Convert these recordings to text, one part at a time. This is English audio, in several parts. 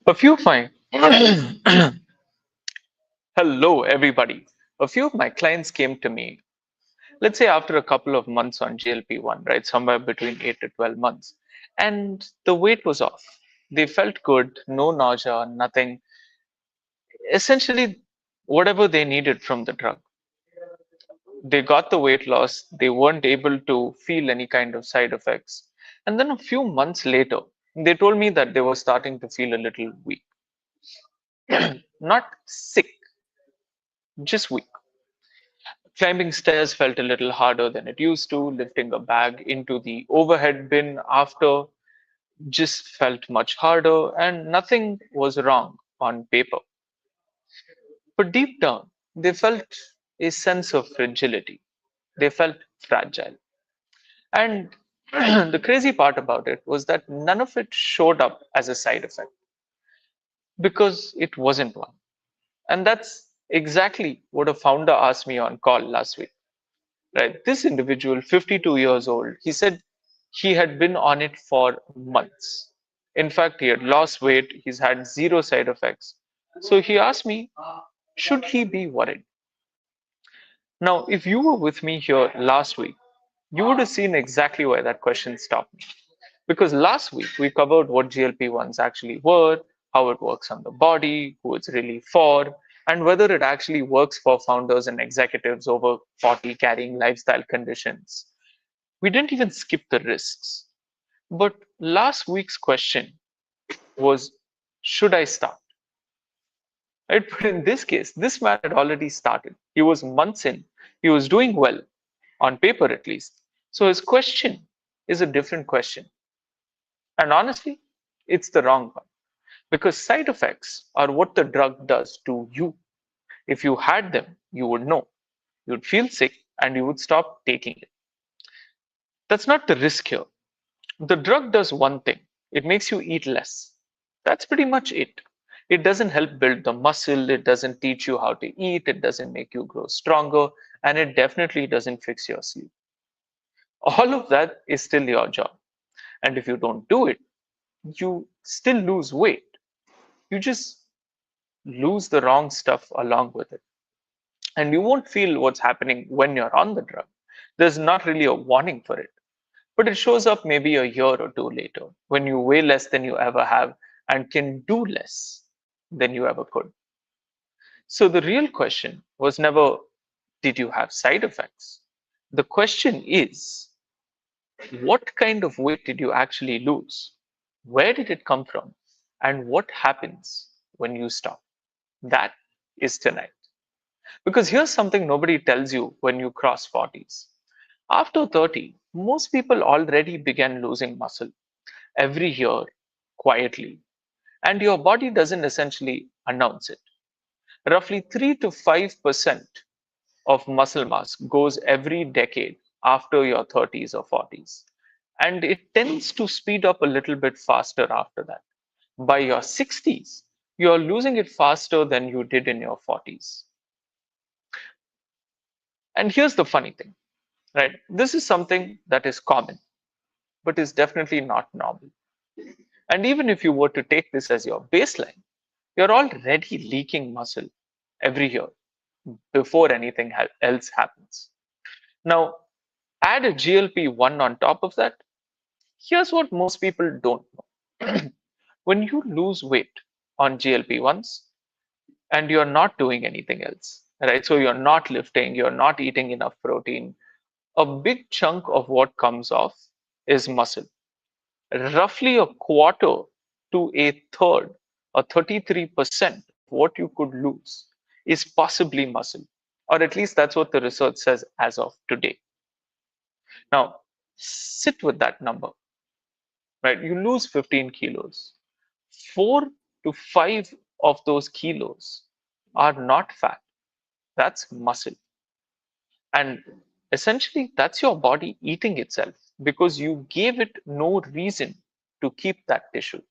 A few of my Hello everybody. A few of my clients came to me, let's say after a couple of months on GLP-1, right? Somewhere between 8 to 12 months. And the weight was off. They felt good, no nausea, nothing. Essentially, whatever they needed from the drug. They got the weight loss, they weren't able to feel any kind of side effects. And then a few months later, they told me that they were starting to feel a little weak. Not sick, just weak. Climbing stairs felt a little harder than it used to. Lifting a bag into the overhead bin after just felt much harder, and nothing was wrong on paper. But deep down, they felt a sense of fragility. They felt fragile. And the crazy part about it was that none of it showed up as a side effect because it wasn't one. And that's exactly what a founder asked me on call last week. Right? This individual, 52 years old, he said he had been on it for months. In fact, he had lost weight, he's had zero side effects. So he asked me, should he be worried? Now, if you were with me here last week, you would have seen exactly why that question stopped me. Because last week we covered what GLP-1s actually were, how it works on the body, who it's really for, and whether it actually works for founders and executives over 40 carrying lifestyle conditions. We didn't even skip the risks. But last week's question was, should I start? Right? But in this case, this man had already started. He was months in. He was doing well, on paper at least. So his question is a different question. And honestly, it's the wrong one. Because side effects are what the drug does to you. If you had them, you would know. You'd feel sick and you would stop taking it. That's not the risk here. The drug does one thing, it makes you eat less. That's pretty much it. It doesn't help build the muscle, it doesn't teach you how to eat, it doesn't make you grow stronger, and it definitely doesn't fix your sleep. All of that is still your job. And if you don't do it, you still lose weight. You just lose the wrong stuff along with it. And you won't feel what's happening when you're on the drug. There's not really a warning for it. But it shows up maybe a year or two later when you weigh less than you ever have and can do less than you ever could. So the real question was never, did you have side effects? The question is, what kind of weight did you actually lose? Where did it come from? And what happens when you stop? That is tonight. Because here's something nobody tells you when you cross 40s. After 30, most people already began losing muscle every year quietly, and your body doesn't essentially announce it. Roughly 3 to 5% of muscle mass goes every decade after your 30s or 40s, and it tends to speed up a little bit faster after that. By your 60s, you're losing it faster than you did in your 40s. And here's the funny thing, right? This is something that is common, but is definitely not normal. And even if you were to take this as your baseline, you're already leaking muscle every year before anything else happens. Now, add a GLP-1 on top of that. Here's what most people don't know. When you lose weight on GLP-1s and you're not doing anything else, right? So you're not lifting, you're not eating enough protein, a big chunk of what comes off is muscle. Roughly a quarter to a third, or 33% of what you could lose is possibly muscle, or at least that's what the research says as of today. Now, sit with that number, right? You lose 15 kilos. 4 to 5 of those kilos are not fat, that's muscle. And essentially, that's your body eating itself because you gave it no reason to keep that tissue.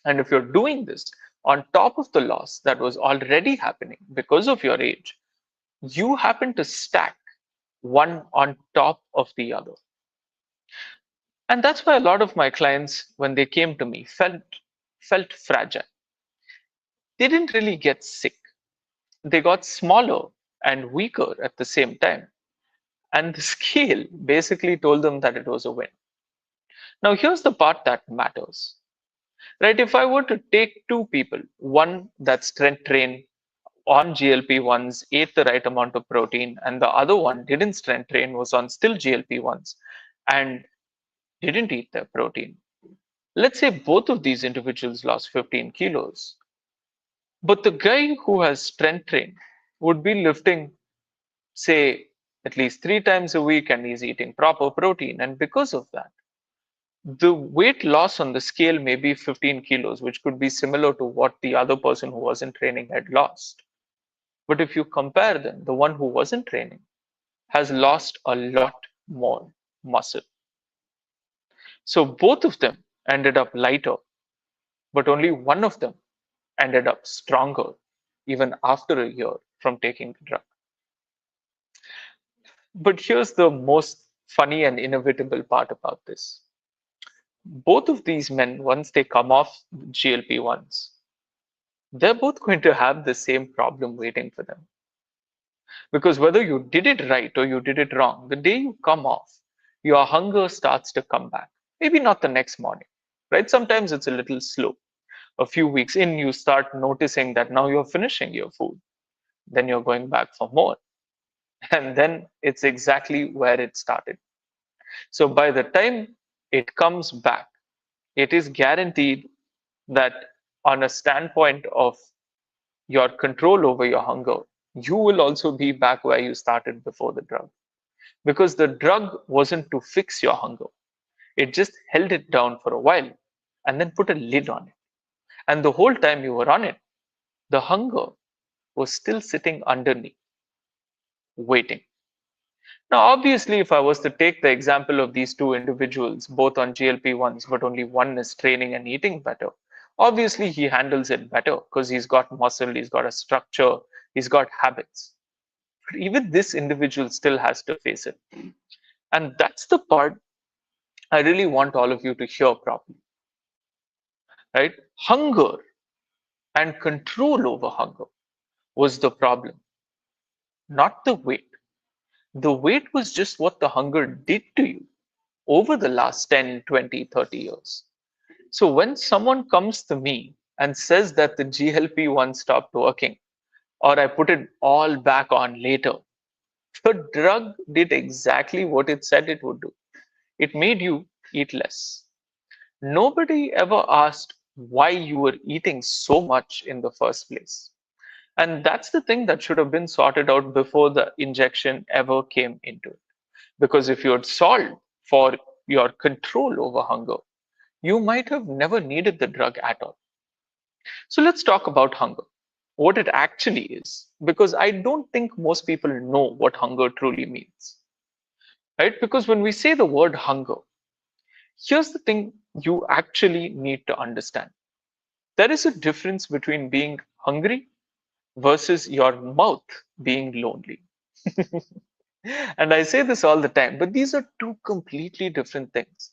And if you're doing this on top of the loss that was already happening because of your age, you happen to stack one on top of the other. And that's why a lot of my clients, when they came to me, felt fragile. They didn't really get sick. They got smaller and weaker at the same time. And the scale basically told them that it was a win. Now, here's the part that matters, right? If I were to take two people, one that's strength trained on GLP-1s, ate the right amount of protein, and the other one didn't strength train, was on still GLP-1s, and didn't eat their protein. Let's say both of these individuals lost 15 kilos, but the guy who has strength trained would be lifting, say, at least 3 times a week, and he's eating proper protein. And because of that, the weight loss on the scale may be 15 kilos, which could be similar to what the other person who wasn't training had lost. But if you compare them, the one who wasn't training has lost a lot more muscle. So both of them ended up lighter, but only one of them ended up stronger even after a year from taking the drug. But here's the most funny and inevitable part about this. Both of these men, once they come off GLP-1s, they're both going to have the same problem waiting for them. Because whether you did it right or you did it wrong, the day you come off, your hunger starts to come back. Maybe not the next morning, right? Sometimes it's a little slow. A few weeks in, you start noticing that now you're finishing your food. Then you're going back for more. And then it's exactly where it started. So by the time it comes back, it is guaranteed that on a standpoint of your control over your hunger, you will also be back where you started before the drug. Because the drug wasn't to fix your hunger, it just held it down for a while and then put a lid on it. And the whole time you were on it, the hunger was still sitting underneath, waiting. Now, obviously, if I was to take the example of these two individuals, both on GLP-1s, but only one is training and eating better, obviously he handles it better because he's got muscle, he's got a structure, he's got habits. But even this individual still has to face it. And that's the part I really want all of you to hear properly, right? Hunger and control over hunger was the problem, not the weight. The weight was just what the hunger did to you over the last 10, 20, 30 years. So when someone comes to me and says that the GLP-1 stopped working, or I put it all back on later, the drug did exactly what it said it would do. It made you eat less. Nobody ever asked why you were eating so much in the first place. And that's the thing that should have been sorted out before the injection ever came into it. Because if you had solved for your control over hunger, you might have never needed the drug at all. So let's talk about hunger, what it actually is, because I don't think most people know what hunger truly means, right? Because when we say the word hunger, here's the thing you actually need to understand. There is a difference between being hungry versus your mouth being lonely. And I say this all the time, but these are two completely different things.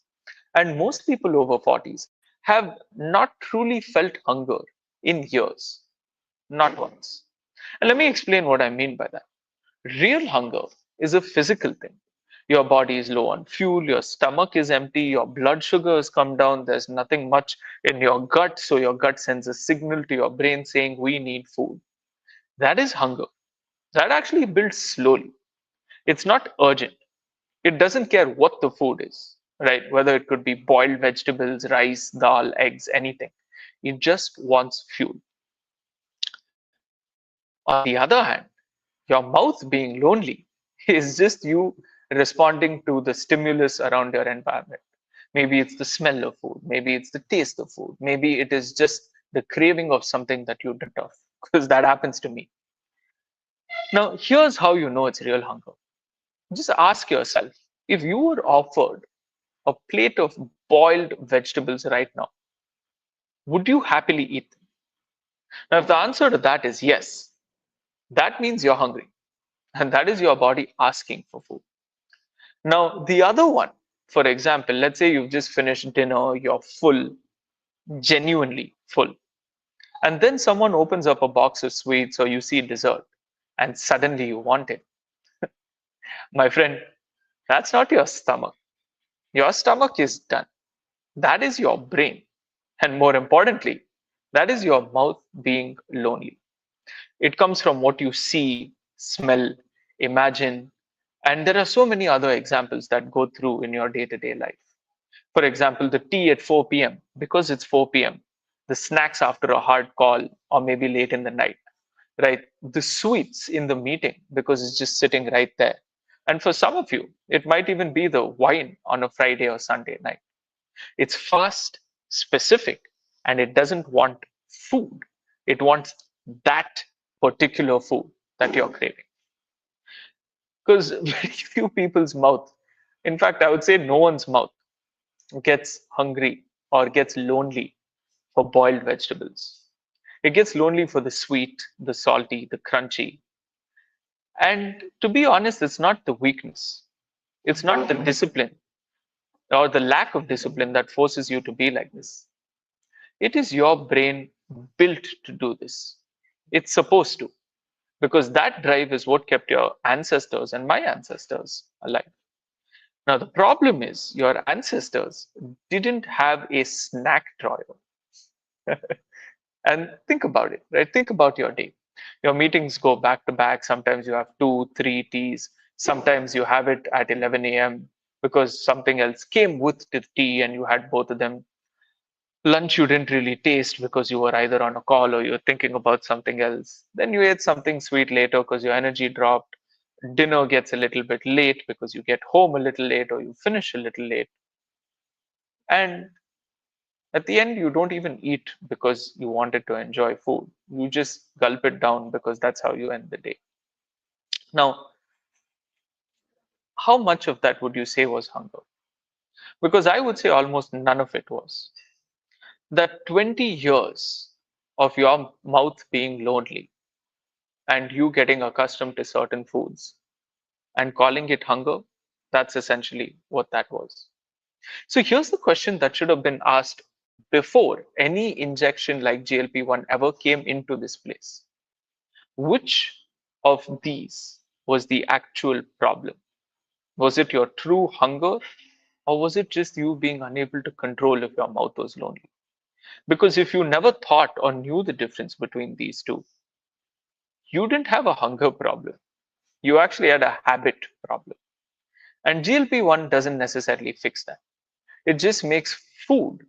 And most people over 40s have not truly felt hunger in years, not once. And let me explain what I mean by that. Real hunger is a physical thing. Your body is low on fuel, your stomach is empty, your blood sugar has come down, there's nothing much in your gut, so your gut sends a signal to your brain saying, we need food. That is hunger. That actually builds slowly. It's not urgent. It doesn't care what the food is, right? Whether it could be boiled vegetables, rice, dal, eggs, anything. It just wants fuel. On the other hand, your mouth being lonely is just you responding to the stimulus around your environment. Maybe it's the smell of food, maybe it's the taste of food, maybe it is just the craving of something that you did of, because that happens to me. Now, here's how you know it's real hunger. Just ask yourself, if you were offered a plate of boiled vegetables right now, would you happily eat them? Now, if the answer to that is yes, that means you're hungry. And that is your body asking for food. Now, the other one, for example, let's say you've just finished dinner, you're full, genuinely full. And then someone opens up a box of sweets or you see dessert and suddenly you want it. My friend, that's not your stomach. Your stomach is done. That is your brain. And more importantly, that is your mouth being lonely. It comes from what you see, smell, imagine, and there are so many other examples that go through in your day to day life. For example, the tea at 4 p.m., because it's 4 p.m., the snacks after a hard call or maybe late in the night, right? The sweets in the meeting because it's just sitting right there. And for some of you, it might even be the wine on a Friday or Sunday night. It's fast, specific, and it doesn't want food. It wants that particular food that you're craving. Because very few people's mouth, in fact, I would say no one's mouth gets hungry or gets lonely for boiled vegetables. It gets lonely for the sweet, the salty, the crunchy. And to be honest, it's not the weakness. It's not the discipline or the lack of discipline that forces you to be like this. It is your brain built to do this. It's supposed to, because that drive is what kept your ancestors and my ancestors alive. Now, the problem is your ancestors didn't have a snack drawer. And think about it, right? Think about your day. Your meetings go back to back. Sometimes you have two, three teas. Sometimes you have it at 11 a.m. because something else came with the tea and you had both of them. Lunch you didn't really taste because you were either on a call or you were thinking about something else. Then you ate something sweet later because your energy dropped. Dinner gets a little bit late because you get home a little late or you finish a little late. And at the end, you don't even eat because you wanted to enjoy food. You just gulp it down because that's how you end the day. Now, how much of that would you say was hunger? Because I would say almost none of it was. That 20 years of your mouth being lonely and you getting accustomed to certain foods and calling it hunger, that's essentially what that was. So here's the question that should have been asked before any injection like GLP-1 ever came into this place. Which of these was the actual problem? Was it your true hunger, or was it just you being unable to control if your mouth was lonely? Because if you never thought or knew the difference between these two, you didn't have a hunger problem. You actually had a habit problem. And GLP-1 doesn't necessarily fix that. It just makes food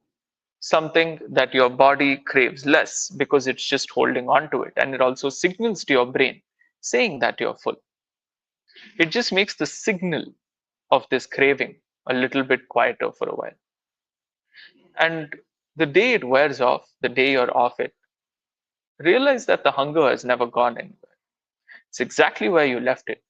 something that your body craves less because it's just holding on to it. And it also signals to your brain saying that you're full. It just makes the signal of this craving a little bit quieter for a while. And the day it wears off, the day you're off it, realize that the hunger has never gone anywhere. It's exactly where you left it.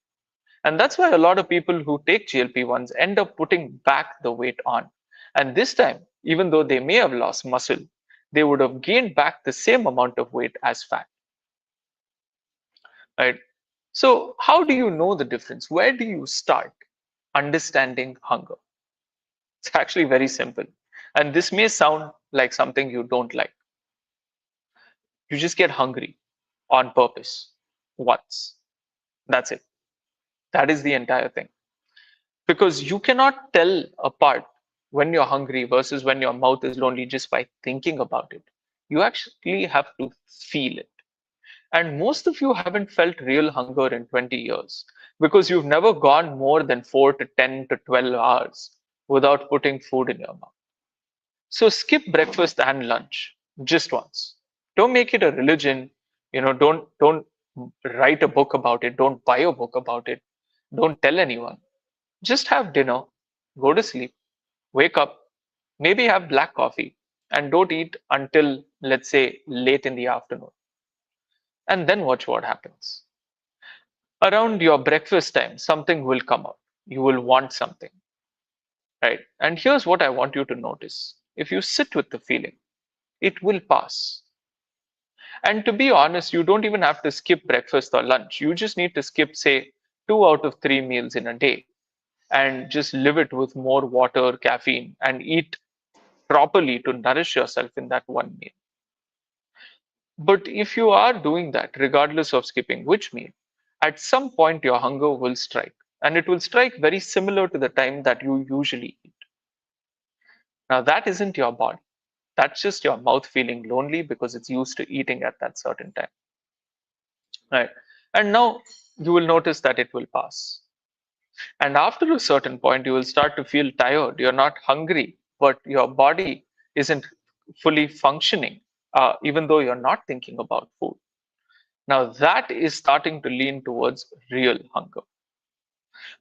And that's why a lot of people who take GLP-1s end up putting back the weight on. And this time, even though they may have lost muscle, they would have gained back the same amount of weight as fat. Right? So, how do you know the difference? Where do you start understanding hunger? It's actually very simple. And this may sound like something you don't like. You just get hungry on purpose once. That's it. That is the entire thing. Because you cannot tell apart when you're hungry versus when your mouth is lonely just by thinking about it. You actually have to feel it. And most of you haven't felt real hunger in 20 years because you've never gone more than 4 to 10 to 12 hours without putting food in your mouth. So skip breakfast and lunch just once. Don't make it a religion. Don't write a book about it. Don't buy a book about it. Don't tell anyone. Just have dinner, go to sleep, wake up, maybe have black coffee, and don't eat until, let's say, late in the afternoon. And then watch what happens. Around your breakfast time, something will come up. You will want something, right? And here's what I want you to notice. If you sit with the feeling, it will pass. And to be honest, you don't even have to skip breakfast or lunch. You just need to skip, say, two out of three meals in a day and just live it with more water, caffeine, and eat properly to nourish yourself in that one meal. But if you are doing that, regardless of skipping which meal, at some point your hunger will strike. And it will strike very similar to the time that you usually eat. Now, that isn't your body. That's just your mouth feeling lonely because it's used to eating at that certain time. Right. And now you will notice that it will pass. And after a certain point, you will start to feel tired. You're not hungry, but your body isn't fully functioning, even though you're not thinking about food. Now, that is starting to lean towards real hunger.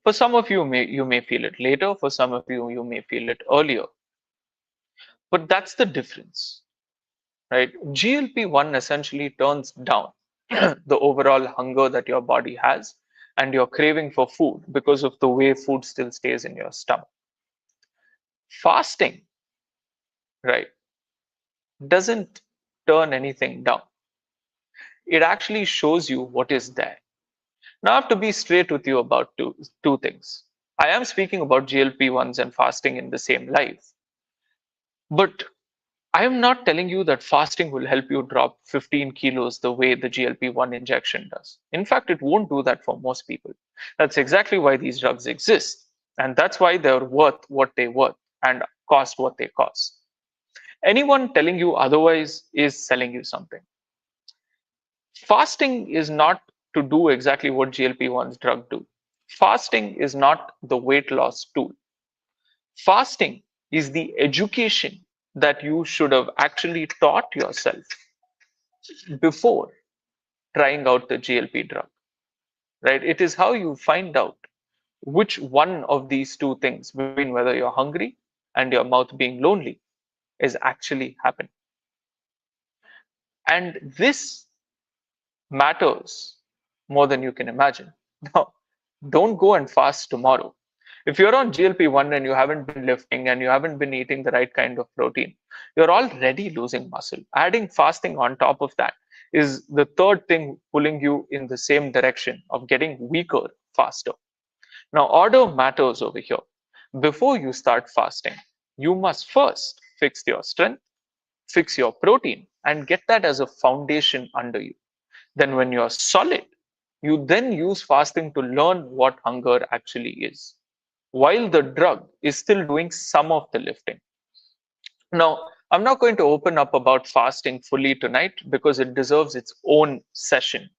For some of you, you may feel it later. For some of you, you may feel it earlier. But that's the difference, right? GLP-1 essentially turns down the overall hunger that your body has and your craving for food because of the way food still stays in your stomach. Fasting, right, doesn't turn anything down. It actually shows you what is there. Now, I have to be straight with you about two things. I am speaking about GLP-1s and fasting in the same life, but I am not telling you that fasting will help you drop 15 kilos the way the GLP-1 injection does. In fact, it won't do that for most people. That's exactly why these drugs exist. And that's why they're worth what they worth and cost what they cost. Anyone telling you otherwise is selling you something. Fasting is not to do exactly what GLP-1's drug do. Fasting is not the weight loss tool. Fasting is the education that you should have actually taught yourself before trying out the GLP drug, right? It is how you find out which one of these two things, between whether you're hungry and your mouth being lonely, is actually happening. And this matters more than you can imagine. Now, don't go and fast tomorrow. If you're on GLP-1 and you haven't been lifting and you haven't been eating the right kind of protein, you're already losing muscle. Adding fasting on top of that is the third thing pulling you in the same direction of getting weaker faster. Now, order matters over here. Before you start fasting, you must first fix your strength, fix your protein, and get that as a foundation under you. Then, when you're solid, you then use fasting to learn what hunger actually is, while the drug is still doing some of the lifting. Now, I'm not going to open up about fasting fully tonight because it deserves its own session.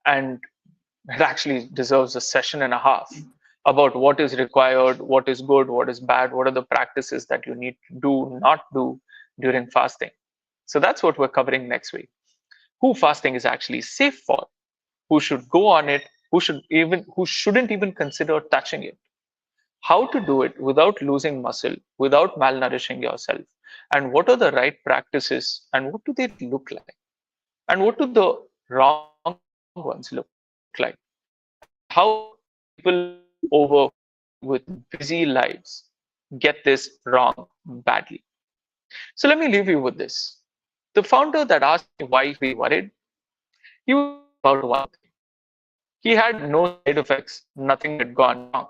And it actually deserves a session and a half about what is required, what is good, what is bad, what are the practices that you need to do, not do during fasting. So that's what we're covering next week. Who fasting is actually safe for, who should go on it, who shouldn't even consider touching it, how to do it without losing muscle, without malnourishing yourself, and what are the right practices and what do they look like, and what do the wrong ones look like, and how people over with busy lives get this wrong badly. So let me leave you with this. The founder that asked me why he was worried, he was worried about one thing. He had no side effects, nothing had gone wrong,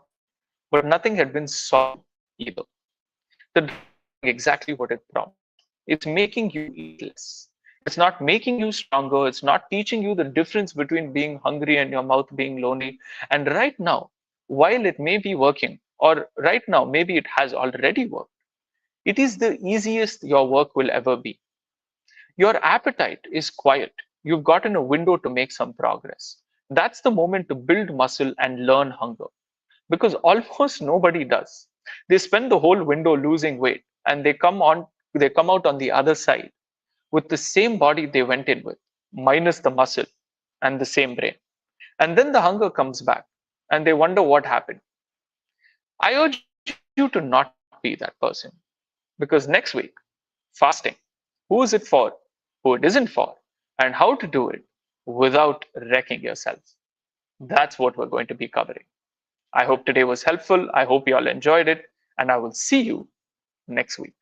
but nothing had been solved either. The drug is doing exactly what it promised. It's making you eat less. It's not making you stronger. It's not teaching you the difference between being hungry and your mouth being lonely. And right now, while it may be working, or right now, maybe it has already worked, it is the easiest your work will ever be. Your appetite is quiet. You've gotten a window to make some progress. That's the moment to build muscle and learn hunger, because almost nobody does. They spend the whole window losing weight and they come out on the other side with the same body they went in with, minus the muscle and the same brain. And then the hunger comes back and they wonder what happened. I urge you to not be that person, because next week, fasting, who is it for, who it isn't for, and how to do it without wrecking yourself. That's what we're going to be covering. I hope today was helpful. I hope you all enjoyed it, and I will see you next week.